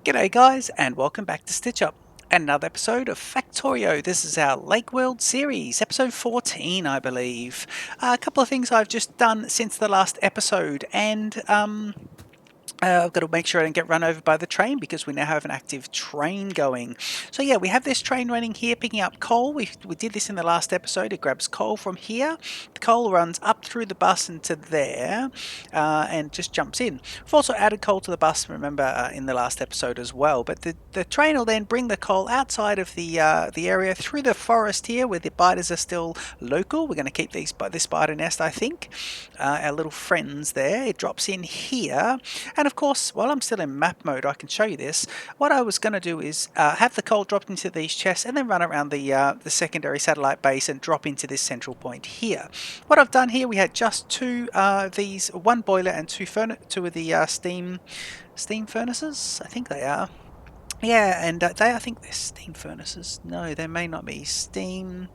G'day guys, and welcome back to Stitch Up. Another episode of Factorio. This is our Lakeworld series, episode 14 I believe. A couple of things I've just done since the last episode, and I've got to make sure I don't get run over by the train because we now have an active train going. So yeah, we have this train running here picking up coal. We did this in the last episode. It grabs coal from here. The coal runs up through the bus into there and just jumps in. We've also added coal to the bus, remember, in the last episode as well. But the train will then bring the coal outside of the area through the forest here where the biters are still local. We're going to keep this spider nest, I think. Our little friends there. It drops in here. And of course, while I'm still in map mode, I can show you this. What I was going to do is have the coal dropped into these chests and then run around the secondary satellite base and drop into this central point here. What I've done here, we had just one boiler and two of the steam furnaces. I think they are. Yeah, and I think they're steam furnaces. No, they may not be steam.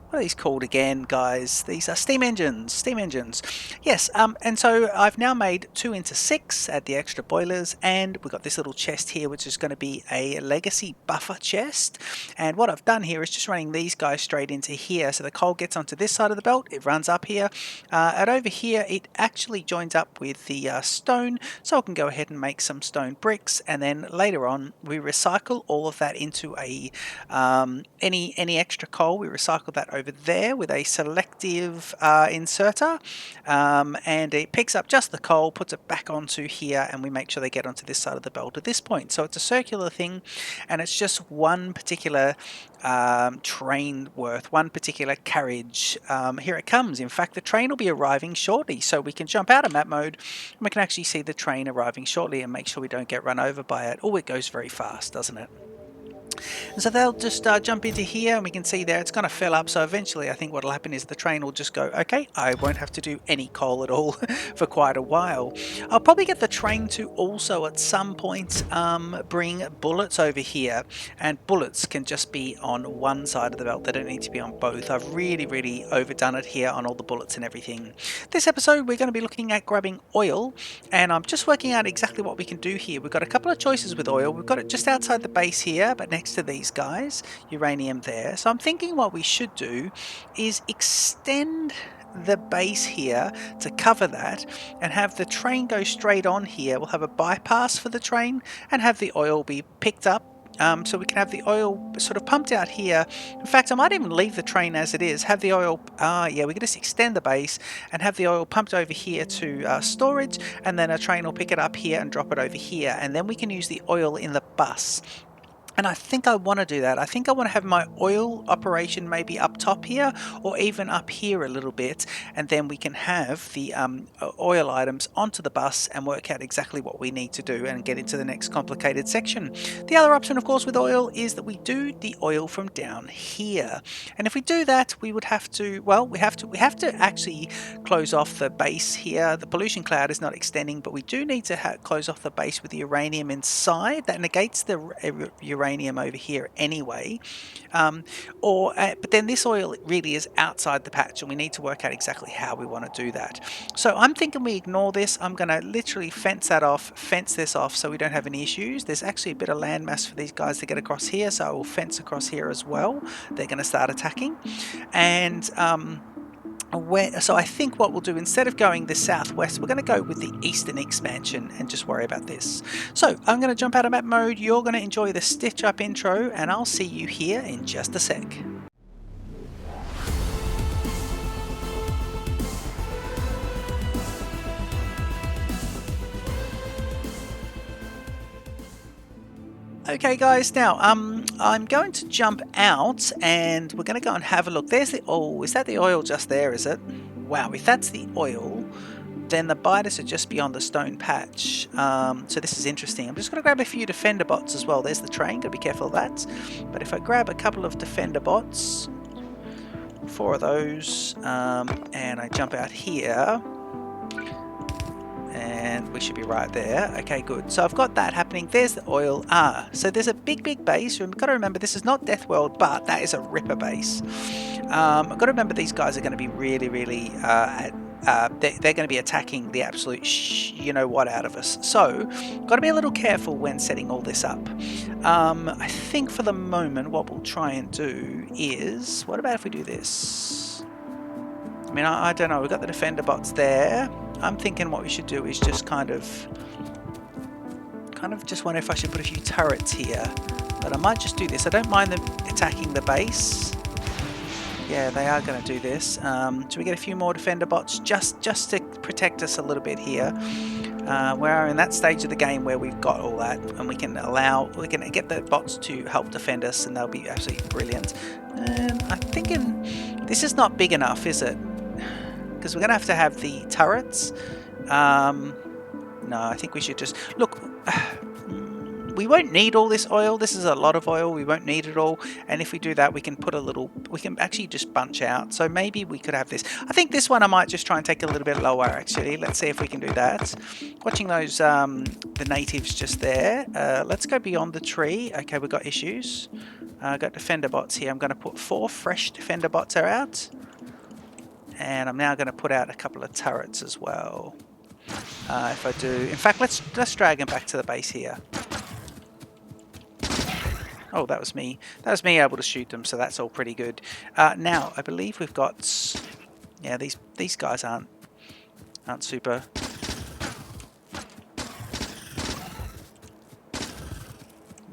What are these called again, guys? These are steam engines. Steam engines. Yes, and so I've now made 2 into 6, add the extra boilers, and we've got this little chest here, which is going to be a legacy buffer chest. And what I've done here is just running these guys straight into here. So the coal gets onto this side of the belt, it runs up here, and over here it actually joins up with the stone, so I can go ahead and make some stone bricks, and then later on we recycle all of that into a any extra coal. We recycle that over there with a selective inserter, and it picks up just the coal, puts it back onto here, and we make sure they get onto this side of the belt at this point. So it's a circular thing, and it's just one particular train worth, one particular carriage. Here it comes. In fact, the train will be arriving shortly, so we can jump out of map mode and we can actually see the train arriving shortly and make sure we don't get run over by it. Oh, it goes very fast, doesn't it? And so they'll just jump into here, and we can see there it's going to fill up. So eventually I think what will happen is the train will just go, okay, I won't have to do any coal at all for quite a while. I'll probably get the train to also at some point bring bullets over here, and bullets can just be on one side of the belt. They don't need to be on both. I've really overdone it here on all the bullets and everything. This episode we're going to be looking at grabbing oil, and I'm just working out exactly what we can do here. We've got a couple of choices with oil. We've got it just outside the base here, but next to these guys, uranium there. So I'm thinking what we should do is extend the base here to cover that and have the train go straight on here. We'll have a bypass for the train and have the oil be picked up. So we can have the oil sort of pumped out here. In fact, I might even leave the train as it is, have the oil, yeah, we can just extend the base and have the oil pumped over here to storage, and then a train will pick it up here and drop it over here, and then we can use the oil in the bus. And I think I want to do that. I think I want to have my oil operation maybe up top here, or even up here a little bit, and then we can have the oil items onto the bus and work out exactly what we need to do and get into the next complicated section. The other option, of course, with oil is that we do the oil from down here. And if we do that, we would have to, well, we have to actually close off the base here. The pollution cloud is not extending, but we do need to close off the base with the uranium inside. That negates the uranium over here anyway, but then this oil really is outside the patch, and we need to work out exactly how we want to do that. So I'm thinking we ignore this. I'm going to literally fence this off so we don't have any issues. There's actually a bit of landmass for these guys to get across here, so I will fence across here as well. They're going to start attacking, and so I think what we'll do, instead of going the southwest, we're going to go with the eastern expansion and just worry about this. So I'm going to jump out of map mode. You're going to enjoy the Stitch Up intro, and I'll see you here in just a sec. Okay guys, now I'm going to jump out and we're going to go and have a look. There's the, oh, is that the oil just there, is it? Wow, if that's the oil, then the biters are just beyond the stone patch. So this is interesting. I'm just going to grab a few defender bots as well. There's the train, got to be careful of that. But if I grab a couple of defender bots, 4 of those, and I jump out here, and we should be right there. Okay, good. So I've got that happening. There's the oil. So there's a big base. We've got to remember this is not Death World, but that is a ripper base. I've got to remember these guys are going to be really they're going to be attacking the absolute you know what out of us. So, got to be a little careful when setting all this up. I think for the moment, what we'll try and do is, what about if we do this? I mean, I don't know. We've got the defender bots there. I'm thinking what we should do is just kind of just wonder if I should put a few turrets here. But I might just do this. I don't mind them attacking the base. Yeah, they are going to do this. Should we get a few more defender bots just to protect us a little bit here? We're in that stage of the game where we've got all that, and we can get the bots to help defend us, and they'll be absolutely brilliant. And I'm thinking this is not big enough, is it? Because we're going to have the turrets. No, I think we should just look. We won't need all this oil. This is a lot of oil. We won't need it all. And if we do that, we can put a little, we can actually just bunch out. So maybe we could have this. I think this one I might just try and take a little bit lower, actually. Let's see if we can do that. Watching those, the natives just there. Let's go beyond the tree. Okay, we've got issues. I've got defender bots here. I'm going to put 4 fresh defender bots out. And I'm now going to put out a couple of turrets as well. If I do, in fact, let's drag them back to the base here. Oh, that was me. That was me able to shoot them, so that's all pretty good. Now, I believe we've got, yeah, these guys aren't super.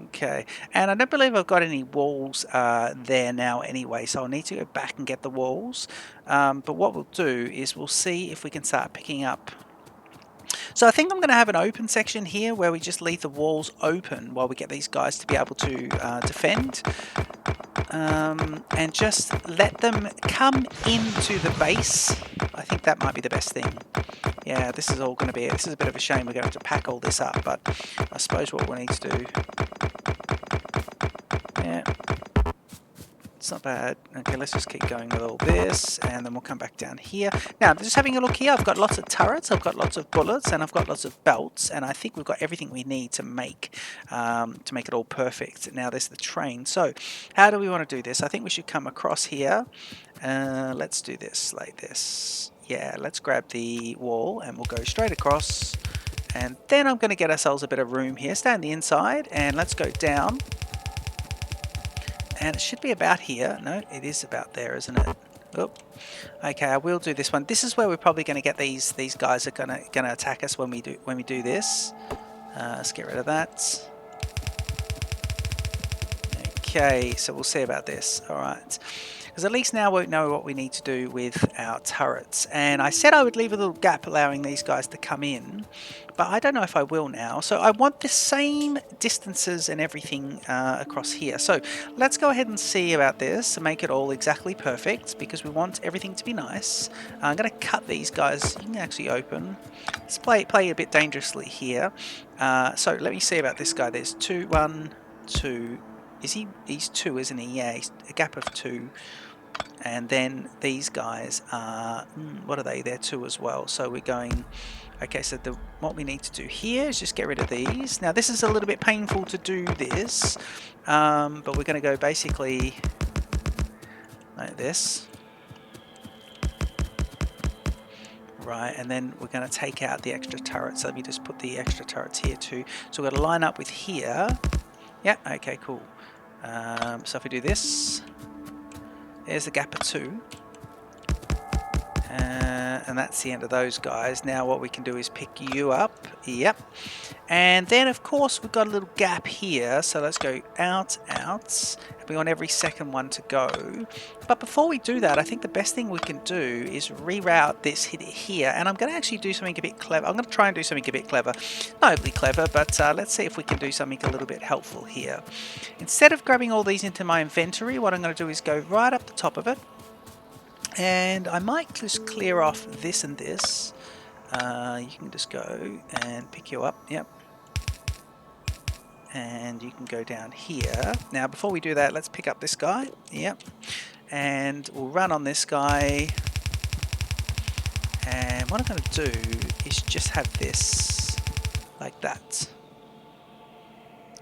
Okay, and I don't believe I've got any walls there now anyway, so I'll need to go back and get the walls. But what we'll do is we'll see if we can start picking up. So I think I'm going to have an open section here where we just leave the walls open while we get these guys to be able to defend. And just let them come into the base. I think that might be the best thing. Yeah, this is all going to be it. This is a bit of a shame we're going to have to pack all this up, but I suppose what we'll need to do... Yeah, it's not bad. Okay, let's just keep going with all this, and then we'll come back down here. Now, just having a look here, I've got lots of turrets, I've got lots of bullets, and I've got lots of belts, and I think we've got everything we need to make it all perfect. Now, there's the train. So, how do we want to do this? I think we should come across here. Let's do this like this. Yeah, let's grab the wall, and we'll go straight across. And then I'm going to get ourselves a bit of room here. Stay on the inside, and let's go down. And it should be about here. No, it is about there, isn't it? Oh, okay. I will do this one. This is where we're probably going to get these guys are going to attack us when we do this. Let's get rid of that. Okay, so we'll see about this. All right. Because at least now we'll know what we need to do with our turrets. And I said I would leave a little gap allowing these guys to come in, but I don't know if I will now. So I want the same distances and everything across here. So let's go ahead and see about this and make it all exactly perfect because we want everything to be nice. I'm going to cut these guys. You can actually open. Let's play a bit dangerously here. So let me see about this guy. There's 2, 1, 2. He's 2, isn't he? Yeah, he's a gap of 2. And then these guys are, what are they? They're 2 as well. So we're going, okay, so what we need to do here is just get rid of these. Now this is a little bit painful to do this, but we're going to go basically like this. Right, and then we're going to take out the extra turrets. So let me just put the extra turrets here too. So we've got to line up with here. Yeah, okay, cool. So if we do this, there's the gap of 2. And that's the end of those guys. Now what we can do is pick you up. Yep. And then of course we've got a little gap here. So let's go out. We want every second one to go. But before we do that, I think the best thing we can do is reroute this here. And I'm going to actually do something a bit clever. I'm going to try and do something a bit clever. Not overly clever, but let's see if we can do something a little bit helpful here. Instead of grabbing all these into my inventory, what I'm going to do is go right up the top of it. And I might just clear off this and this. You can just go and pick you up. Yep. And you can go down here. Now, before we do that, let's pick up this guy. Yep. And we'll run on this guy. And what I'm going to do is just have this like that.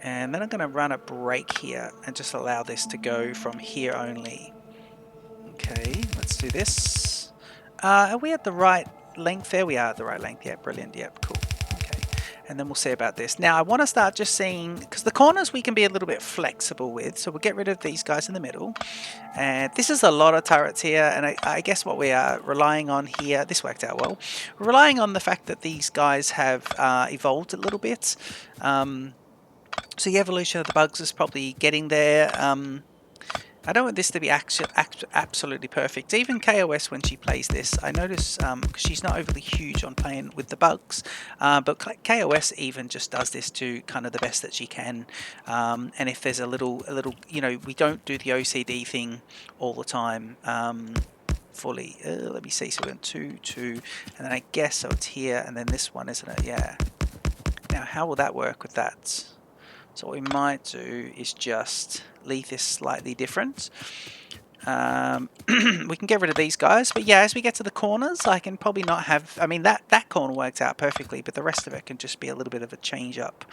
And then I'm going to run a break here and just allow this to go from here only. Okay, let's do this. Are we at the right length there? We are at the right length. Yeah, brilliant. Yep, cool. Okay, and then we'll see about this. Now I want to start just seeing, because the corners we can be a little bit flexible with, so we'll get rid of these guys in the middle. And this is a lot of turrets here, and I guess what we are relying on here, this worked out well, we're relying on the fact that these guys have evolved a little bit. So the evolution of the bugs is probably getting there. I don't want this to be absolutely perfect. Even KOS, when she plays this, I notice, because she's not overly huge on playing with the bugs, but KOS even just does this to kind of the best that she can. And if there's a little, you know, we don't do the OCD thing all the time fully. Let me see. So we're on 2, 2, and then I guess so it's here, and then this one, isn't it? Yeah. Now, how will that work with that? So what we might do is just leave this slightly different. We can get rid of these guys, but yeah, as we get to the corners, I can probably not have, I mean, that corner worked out perfectly, but the rest of it can just be a little bit of a change up.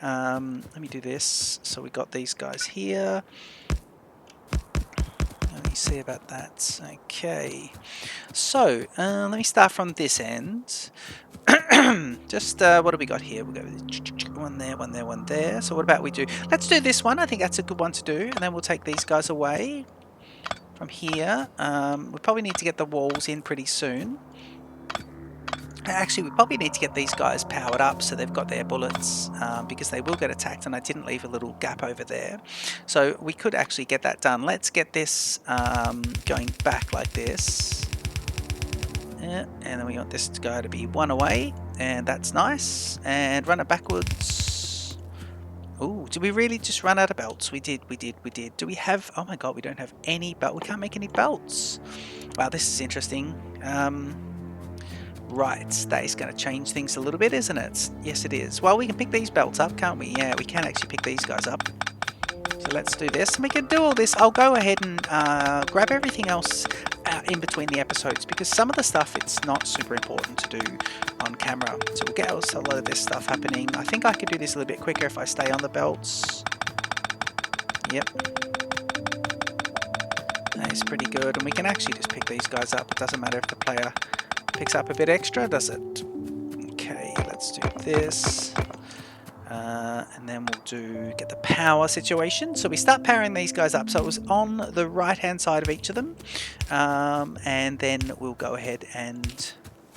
Let me do this. So we got these guys here. Let me see about that. Okay. So, let me start from this end. Just what do we got here? We'll go with one there, one there, one there. So what about we do? Let's do this one. I think that's a good one to do, and then we'll take these guys away from here. We probably need to get the walls in pretty soon. Actually, we probably need to get these guys powered up so they've got their bullets, because they will get attacked, and I didn't leave a little gap over there. So we could actually get that done. Let's get this going back like this. Yeah, and then we want this guy to be one away, and that's nice. And run it backwards. Oh, did we really just run out of belts? We did. Do we have... Oh my god, we don't have any belt. We can't make any belts. Wow, this is interesting. Right, that is going to change things a little bit, isn't it? Yes, it is. Well, we can pick these belts up, can't we? Yeah, we can actually pick these guys up. So let's do this, and we can do all this. I'll go ahead and grab everything else in between the episodes, because some of the stuff it's not super important to do on camera. So we'll get a lot of this stuff happening. I think I could do this a little bit quicker if I stay on the belts. Yep. That is pretty good, and we can actually just pick these guys up. It doesn't matter if the player picks up a bit extra, does it? Okay, let's do this. And then we'll get the power situation. So we start powering these guys up. So it was on the right hand side of each of them. And then we'll go ahead and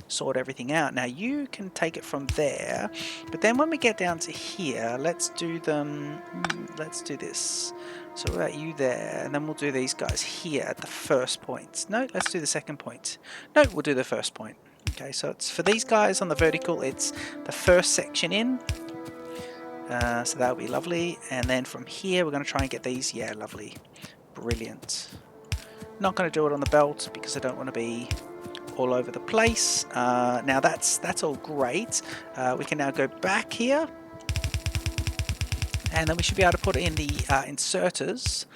sort everything out. Now you can take it from there, but then when we get down to here, let's do them. Let's do this. So what about you there? And then we'll do these guys here at the first point. No, let's do the second point. No, we'll do the first point. Okay, so it's for these guys on the vertical, it's the first section in. So that'll be lovely, and then from here we're going to try and get these. Yeah, lovely, brilliant. Not going to do it on the belt because I don't want to be all over the place. Now that's all great. We can now go back here, and then we should be able to put in the inserters,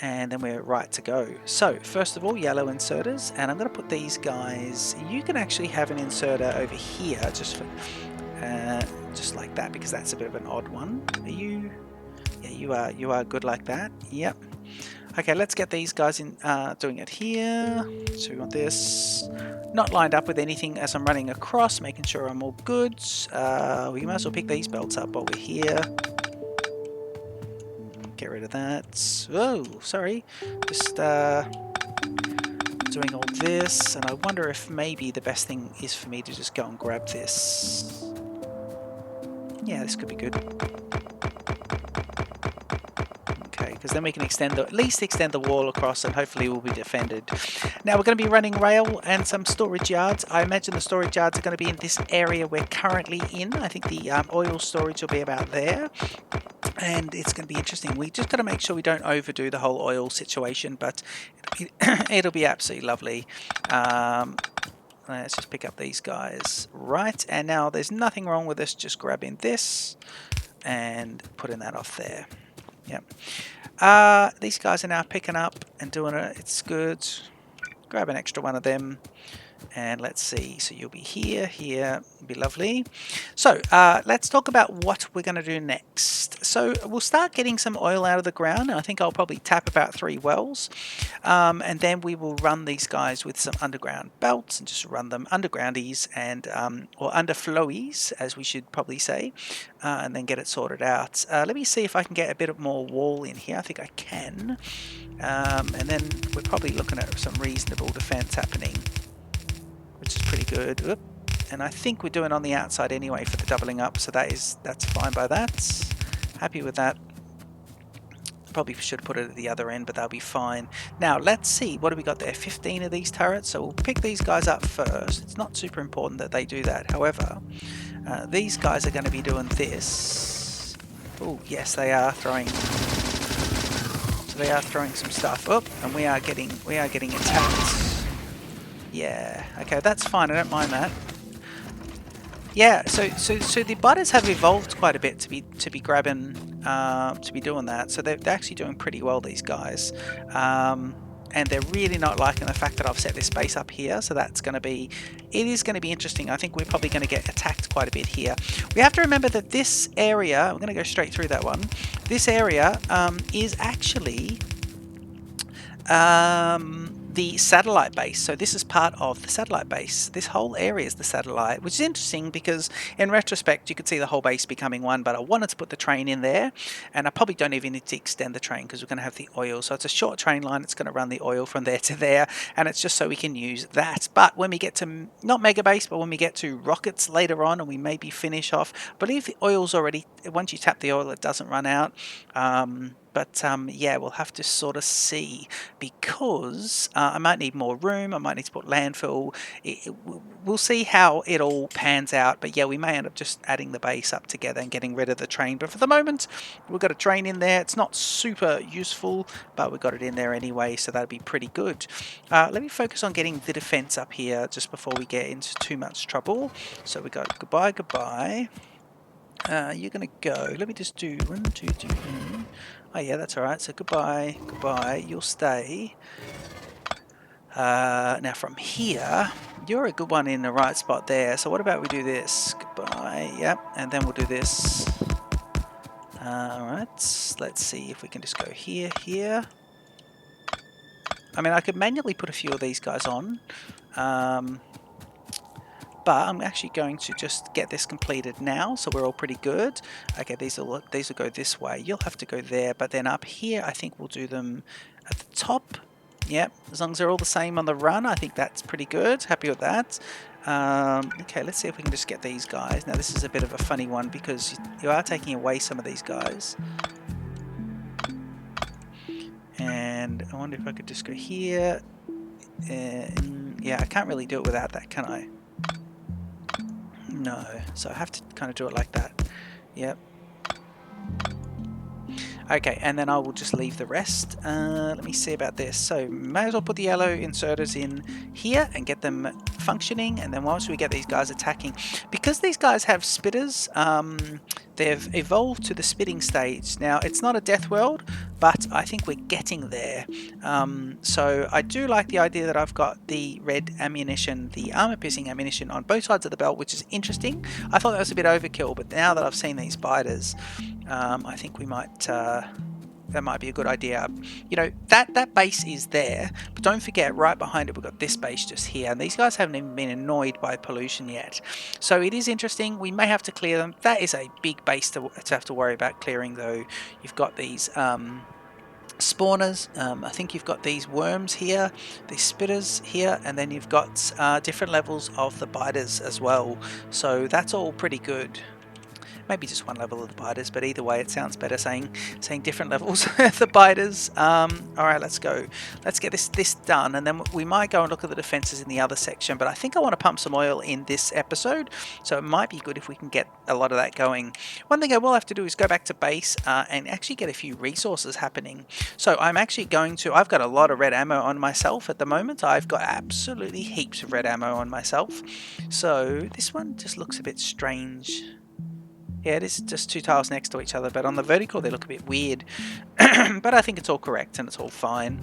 and then we're right to go. So first of all, yellow inserters, and I'm going to put these guys. You can actually have an inserter over here just for just like that, because that's a bit of an odd one. Are you? Yeah, you are good like that. Yep. Okay, let's get these guys in doing it here. So we want this not lined up with anything as I'm running across, making sure I'm all good. We might as well pick these belts up while we're here. Get rid of that. Oh, sorry. Just doing all this, and I wonder if maybe the best thing is for me to just go and grab this. Yeah, this could be good. Okay, because then we can at least extend the wall across, and hopefully we'll be defended. Now we're going to be running rail and some storage yards. I imagine the storage yards are going to be in this area we're currently in. I think the oil storage will be about there. And it's going to be interesting. We just got to make sure we don't overdo the whole oil situation, but it'll be absolutely lovely. Let's just pick up these guys. Right, and now there's nothing wrong with us just grabbing this and putting that off there. Yep. These guys are now picking up and doing it. It's good. Grab an extra one of them. And let's see, so you'll be here, here, be lovely. So let's talk about what we're going to do next. So we'll start getting some oil out of the ground. I think I'll probably tap about 3 wells. And then we will run these guys with some underground belts and just run them undergroundies and or underflowies, as we should probably say, and then get it sorted out. Let me see if I can get a bit more wall in here. I think I can. And then we're probably looking at some reasonable defense happening, which is pretty good. Oop. And I think we're doing on the outside anyway for the doubling up, so that's fine by that. Happy with that. Probably should put it at the other end, but that'll be fine. Now let's see, what do we got there? 15 of these turrets, so we'll pick these guys up first. It's not super important that they do that. However, these guys are going to be doing this. Oh yes, they are throwing. So they are throwing some stuff up, and we are getting attacked. Yeah, okay, that's fine. I don't mind that. Yeah, so the butters have evolved quite a bit to be grabbing, to be doing that. So they're actually doing pretty well, these guys, and they're really not liking the fact that I've set this base up here. So that's going to be, it is going to be interesting. I think we're probably going to get attacked quite a bit here. We have to remember that this area, I'm going to go straight through that one. This area is actually the satellite base. So this is part of the satellite base. This whole area is the satellite, which is interesting because in retrospect you could see the whole base becoming one, but I wanted to put the train in there, and I probably don't even need to extend the train because we're going to have the oil. So it's a short train line. It's going to run the oil from there to there, and it's just so we can use that. But when we get to not mega base, but when we get to rockets later on and we maybe finish off, I believe the oil's already, once you tap the oil it doesn't run out. But yeah, we'll have to sort of see, because I might need more room, I might need to put landfill. We'll see how it all pans out, but yeah, we may end up just adding the base up together and getting rid of the train. But for the moment, we've got a train in there. It's not super useful, but we've got it in there anyway, so that'll be pretty good. Let me focus on getting the defense up here just before we get into too much trouble. So we got goodbye, goodbye. You're going to go. Let me just do 1, 2, 3. Oh yeah, that's alright. So goodbye, goodbye. You'll stay. Now from here, you're a good one in the right spot there. So what about we do this? Goodbye. Yep. And then we'll do this. Alright. Let's see if we can just go here, here. I mean, I could manually put a few of these guys on. But I'm actually going to just get this completed now, so we're all pretty good. Okay, these will go this way. You'll have to go there, but then up here, I think we'll do them at the top. Yep, as long as they're all the same on the run, I think that's pretty good. Happy with that. Okay, let's see if we can just get these guys. Now, this is a bit of a funny one because you are taking away some of these guys. And I wonder if I could just go here. Yeah, I can't really do it without that, can I? No, so I have to kind of do it like that. Yep. Okay, and then I will just leave the rest. Let me see about this. So may as well put the yellow inserters in here and get them functioning, and then once we get these guys attacking, because these guys have spitters, they've evolved to the spitting stage. Now, it's not a death world, but I think we're getting there. So I do like the idea that I've got the red ammunition, the armor-piercing ammunition on both sides of the belt, which is interesting. I thought that was a bit overkill, but now that I've seen these spiders, I think we might... that might be a good idea. You know, that base is there, but don't forget, right behind it we've got this base just here, and these guys haven't even been annoyed by pollution yet. So it is interesting. We may have to clear them. That is a big base to have to worry about clearing, though. You've got these spawners. I think you've got these worms here, these spitters here, and then you've got different levels of the biters as well. So that's all pretty good. Maybe just one level of the biters, but either way it sounds better saying different levels of the biters. Alright, let's go. Let's get this done, and then we might go and look at the defenses in the other section, but I think I want to pump some oil in this episode, so it might be good if we can get a lot of that going. One thing I will have to do is go back to base and actually get a few resources happening. So I'm actually going to, I've got a lot of red ammo on myself at the moment. I've got absolutely heaps of red ammo on myself. So this one just looks a bit strange. Yeah, it is just two tiles next to each other, but on the vertical they look a bit weird. But I think it's all correct and it's all fine.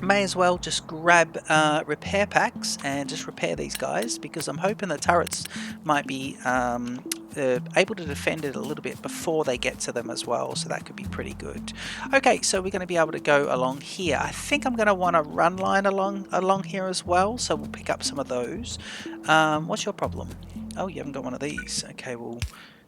may as well just grab repair packs and just repair these guys, because I'm hoping the turrets might be able to defend it a little bit before they get to them as well, so that could be pretty good. Okay, so we're going to be able to go along here. I think I'm going to want a run line along here as well, so we'll pick up some of those. What's your problem? Oh, you haven't got one of these. Okay, well,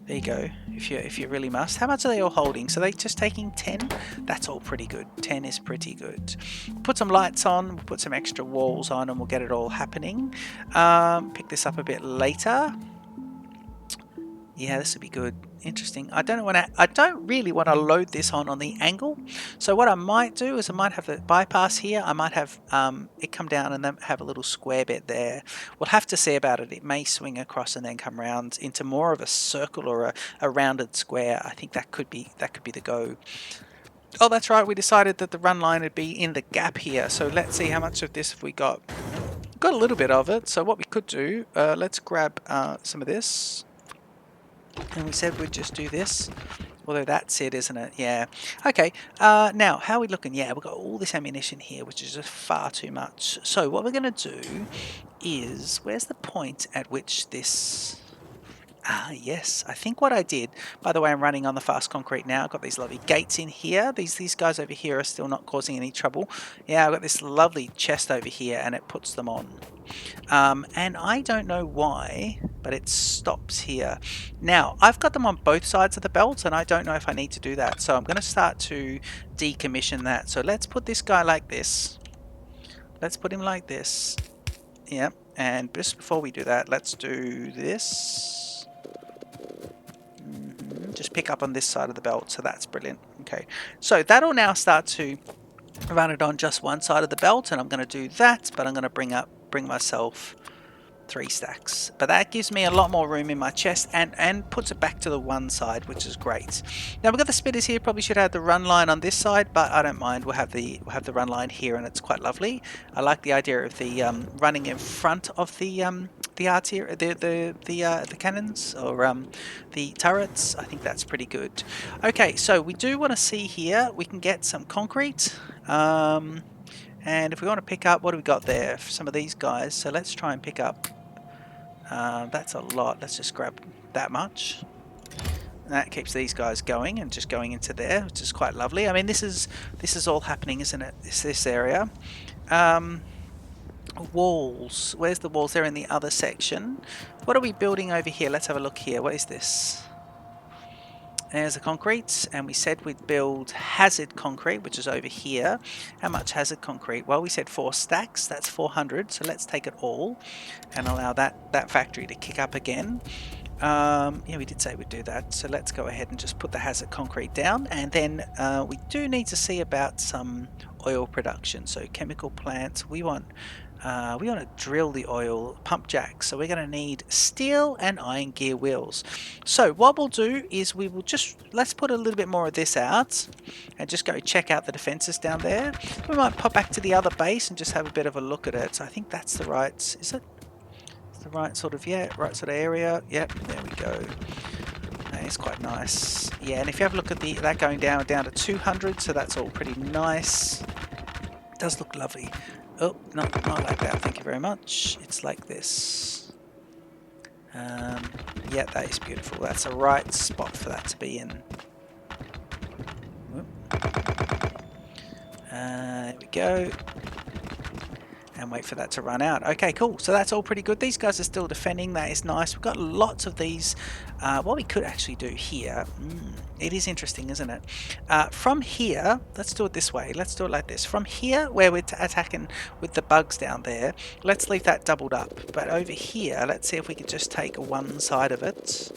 there you go, if you really must. How much are they all holding? So they just taking 10? That's all pretty good. 10 is pretty good. Put some lights on, we'll put some extra walls on, and we'll get it all happening. Pick this up a bit later. Yeah, this would be good. Interesting. I don't really want to load this on the angle. So what I might do is I might have the bypass here. I might have it come down and then have a little square bit there. We'll have to see about it. It may swing across and then come round into more of a circle or a rounded square. I think that could be the go. Oh, that's right. We decided that the run line would be in the gap here. So let's see how much of this have we got. Got a little bit of it. So what we could do, let's grab some of this. And we said we'd just do this. Although that's it, isn't it? Yeah. Okay. Now, how are we looking? Yeah, we've got all this ammunition here, which is just far too much. So what we're going to do is, where's the point at which this... Ah, yes. I think what I did, by the way, I'm running on the fast concrete now. I've got these lovely gates in here. These guys over here are still not causing any trouble. Yeah, I've got this lovely chest over here, and it puts them on. And I don't know why, but it stops here. Now, I've got them on both sides of the belt, and I don't know if I need to do that. So I'm going to start to decommission that. So let's put this guy like this. Let's put him like this. Yep. And just before we do that, let's do this. Just pick up on this side of the belt, so that's brilliant. Okay, so that'll now start to run it on just one side of the belt, and I'm going to do that, but I'm going to bring myself 3 stacks, but that gives me a lot more room in my chest and puts it back to the one side, which is great. Now we've got the spitters here. Probably should have the run line on this side, but I don't mind. We'll have the run line here, and it's quite lovely. I like the idea of the running in front of the artillery, the cannons, or the turrets. I think that's pretty good. Okay, so we do want to see here. We can get some concrete. And if we want to pick up, what do we got there? Some of these guys. So let's try and pick up. That's a lot. Let's just grab that much. And that keeps these guys going and just going into there, which is quite lovely. I mean, this is all happening, isn't it? This area. Walls. Where's the walls? They're in the other section. What are we building over here? Let's have a look here. What is this? There's the concrete, and we said we'd build hazard concrete, which is over here. How much hazard concrete? Well, we said 4 stacks. That's 400. So let's take it all and allow that factory to kick up again. Yeah, we did say we'd do that. So let's go ahead and just put the hazard concrete down, and then we do need to see about some oil production. So chemical plants. We want to drill the oil pump jacks, so we're going to need steel and iron gear wheels. So what we'll do is let's put a little bit more of this out and just go check out the defenses down there. We might pop back to the other base and just have a bit of a look at it. So I think that's the right, is it? It's the right sort of, yeah, right sort of area. Yep, there we go. That is quite nice. Yeah, and if you have a look at that going down to 200, so that's all pretty nice. It does look lovely. Oh, not like that, thank you very much. It's like this. Yeah, that is beautiful. That's a right spot for that to be in. There we go. And wait for that to run out. Okay, cool. So that's all pretty good. These guys are still defending. That is nice. We've got lots of these. What we could actually do here, it is interesting, isn't it? From here, let's do it this way. Let's do it like this. From here, where we're attacking with the bugs down there, let's leave that doubled up. But over here, let's see if we could just take one side of it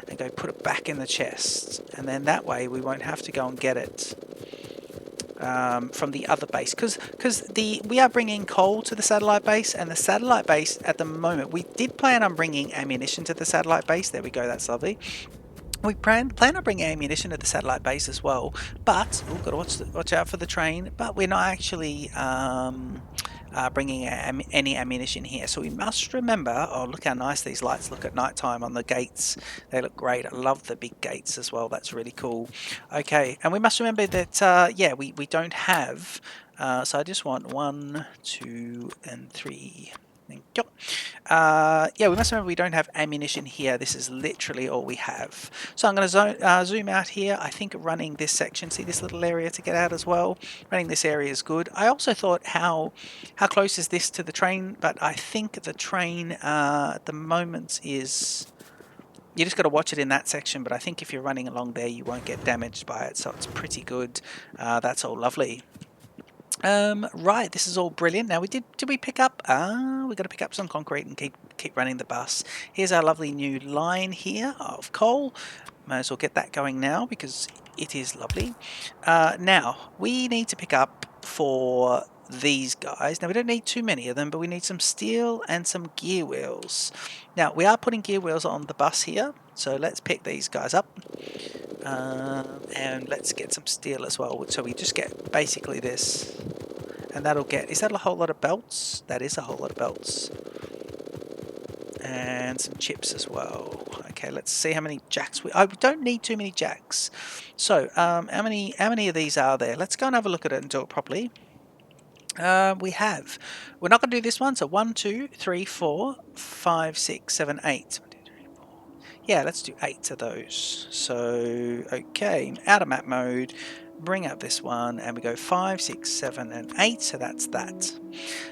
and go put it back in the chest. And then that way we won't have to go and get it. From the other base, because we are bringing coal to the satellite base, and the satellite base at the moment, we did plan on bringing ammunition to the satellite base. There we go, that's lovely. We plan on bringing ammunition to the satellite base as well, but we've got to watch out for the train. But we're not actually bringing any ammunition here, so we must remember. Oh, look how nice these lights look at night time on the gates. They look great. I love the big gates as well. That's really cool. Okay, and we must remember that yeah, we don't have So I just want 1, 2, and 3. Thank you. Yeah, we must remember we don't have ammunition here. This is literally all we have. So I'm going to zoom out here. I think running this section, see this little area to get out as well. Running this area is good. I also thought how close is this to the train, but I think the train at the moment is... You just got to watch it in that section, but I think if you're running along there, you won't get damaged by it, so it's pretty good. That's all lovely. Right, this is all brilliant. Now did we pick up? We got to pick up some concrete and keep running the bus. Here's our lovely new line here of coal. Might as well get that going now because it is lovely. Now we need to pick up for these guys. Now we don't need too many of them, but we need some steel and some gear wheels. Now we are putting gear wheels on the bus here, so let's pick these guys up. And let's get some steel as well, so we just get basically this, and that'll get... Is that a whole lot of belts? That is a whole lot of belts. And some chips as well. Okay, let's see how many jacks we... Oh, we don't need too many jacks. So how many of these are there? Let's go and have a look at it and do it properly. We have... We're not going to do this one, so 1, 2, 3, 4, 5, 6, 7, 8. Yeah, let's do 8 of those. So, okay, out of map mode, bring up this one, and we go 5, 6, 7, and 8, so that's that.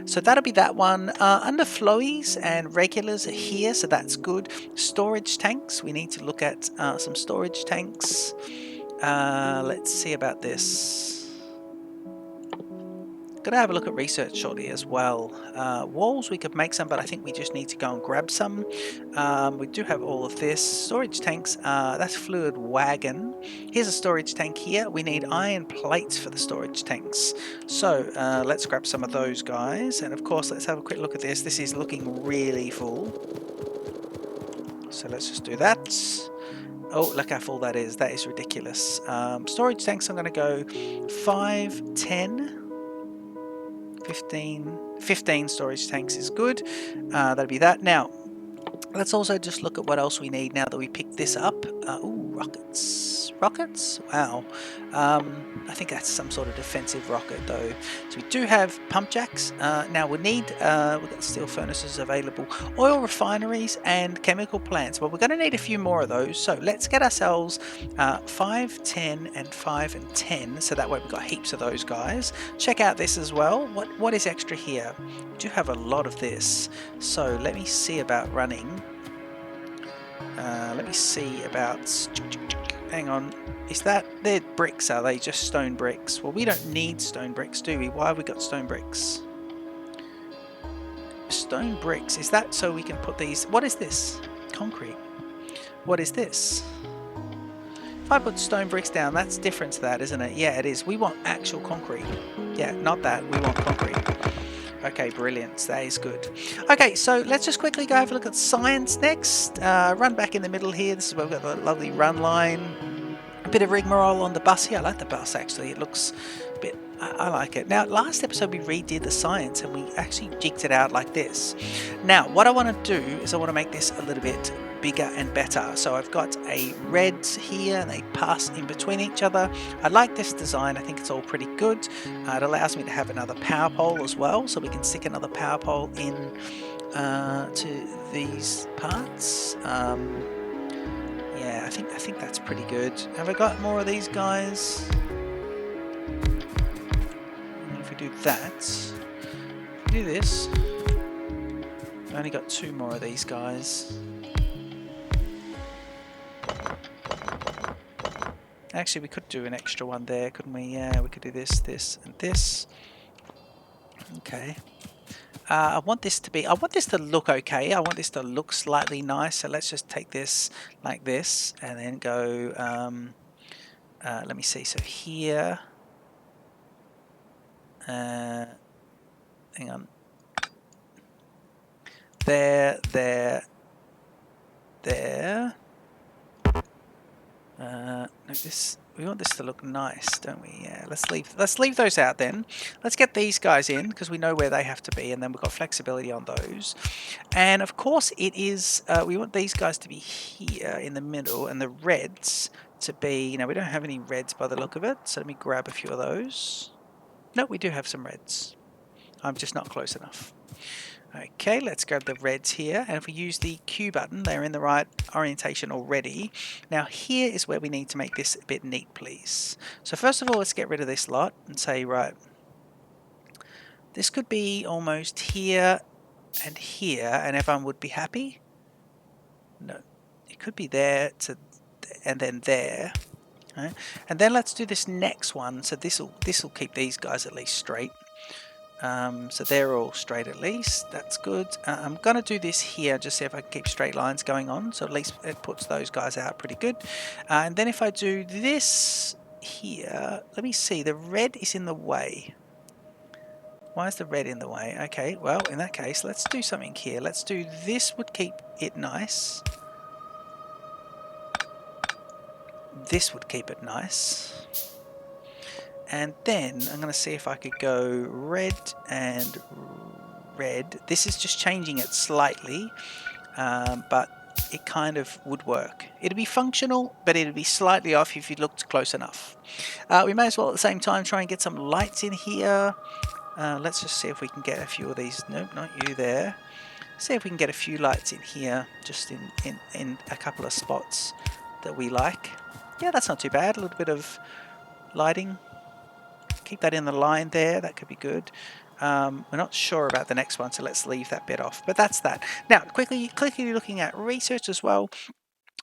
So that'll be that one. Under flowies and regulars are here, so that's good. Storage tanks, we need to look at some storage tanks. Let's see about this. Gonna have a look at research shortly as well. Walls, we could make some, but I think we just need to go and grab some. We do have all of this. Storage tanks, that's fluid wagon. Here's a storage tank here. We need iron plates for the storage tanks. So let's grab some of those guys. And of course, let's have a quick look at this. This is looking really full. So let's just do that. Oh, look how full that is. That is ridiculous. Storage tanks, I'm going to go 5, 10... 15 storage tanks is good. That'll be that. Now, let's also just look at what else we need now that we picked this up. Ooh, rockets. Rockets? Wow. I think that's some sort of defensive rocket though. So we do have pump jacks. Now we need, we've got steel furnaces available, oil refineries and chemical plants. Well, we're going to need a few more of those. So let's get ourselves 5, 10 and 5 and 10. So that way we've got heaps of those guys. Check out this as well. What is extra here? We do have a lot of this. So let me see about running. Let me see about... Hang on. Is that... They're bricks, are they? Just stone bricks? Well, we don't need stone bricks, do we? Why have we got stone bricks? Stone bricks. Is that so we can put these... What is this? Concrete. What is this? If I put stone bricks down, that's different to that, isn't it? Yeah, it is. We want actual concrete. Yeah, not that. We want concrete. Okay, brilliant. That is good. Okay, so let's just quickly go have a look at science next. Run back in the middle here. This is where we've got the lovely run line. A bit of rigmarole on the bus here. I like the bus, actually. It looks a bit... I like it. Now, last episode we redid the science and we actually jigged it out like this. Now, what I want to do is I want to make this a little bit bigger and better. So I've got a red here and they pass in between each other. I like this design. I think it's all pretty good. It allows me to have another power pole as well, so we can stick another power pole in to these parts. Yeah, I think that's pretty good. Have I got more of these guys? And if we do that, do this. I only got 2 more of these guys. Actually, we could do an extra one there, couldn't we? Yeah, we could do this, this, and this. Okay. I want this to look okay. I want this to look slightly nice. So let's just take this like this and then go, let me see. So here, hang on. There. No, we want this to look nice, don't we? Yeah, let's leave those out then. Let's get these guys in because we know where they have to be, and then we've got flexibility on those. And of course, it is we want these guys to be here in the middle, and the reds to be. We don't have any reds by the look of it, so let me grab a few of those. No, we do have some reds. I'm just not close enough. Okay, let's grab the reds here, and if we use the Q button, they're in the right orientation already. Now here is where we need to make this a bit neat, please. So first of all, let's get rid of this lot and say, right, this could be almost here and here, and everyone would be happy. No, it could be there to, and then there. Right? And then let's do this next one. So this will keep these guys at least straight. So they're all straight at least. That's good. I'm going to do this here, just see if I can keep straight lines going on. So at least it puts those guys out pretty good. And then if I do this here, let me see. The red is in the way. Why is the red in the way? Okay, well, in that case, let's do something here. Let's do this would keep it nice. This would keep it nice. And then I'm going to see if I could go red and red. This is just changing it slightly, but it kind of would work. It'd be functional, but it'd be slightly off if you looked close enough. We may as well at the same time try and get some lights in here. Let's just see if we can get a few of these. Nope, not you there. See if we can get a few lights in here, just in a couple of spots that we like. Yeah, that's not too bad. A little bit of lighting. Keep that in the line there. That could be good. We're not sure about the next one, so let's leave that bit off. But that's that. Now, quickly looking at research as well.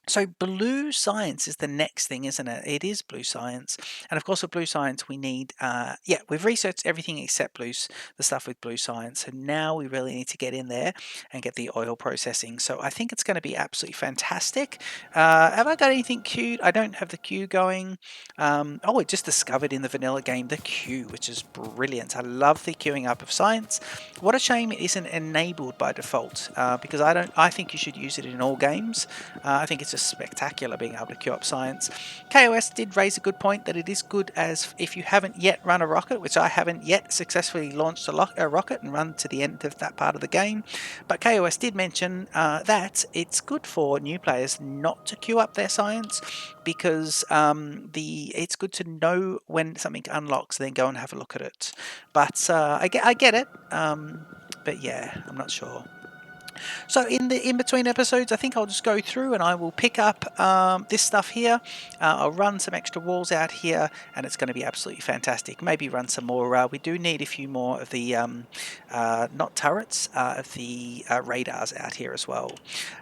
So blue science is the next thing, isn't it? It is blue science. And of course, with blue science, we need, yeah, we've researched everything except the stuff with blue science. So now we really need to get in there and get the oil processing. So I think it's going to be absolutely fantastic. Have I got anything queued? I don't have the queue going. Oh, I just discovered in the vanilla game the queue, which is brilliant. I love the queuing up of science. What a shame it isn't enabled by default, because I think you should use it in all games. I think it's spectacular being able to queue up science. KOS did raise a good point that it is good as if you haven't yet run a rocket, which I haven't yet successfully launched a rocket and run to the end of that part of the game. But KOS did mention that it's good for new players not to queue up their science, because it's good to know when something unlocks, then go and have a look at it. But I get it. But yeah, I'm not sure. So in between episodes, I think I'll just go through and I will pick up this stuff here. I'll run some extra walls out here, and it's going to be absolutely fantastic. Maybe run some more. We do need a few more of the not turrets, of the radars out here as well.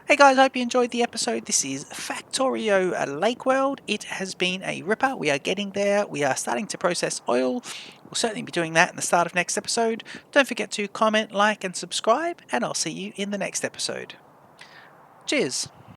Hey guys, I hope you enjoyed the episode. This is Factorio Lakeworld. It has been a ripper. We are getting there. We are starting to process oil. We'll certainly be doing that in the start of next episode. Don't forget to comment, like, and subscribe, and I'll see you in the next episode. Cheers!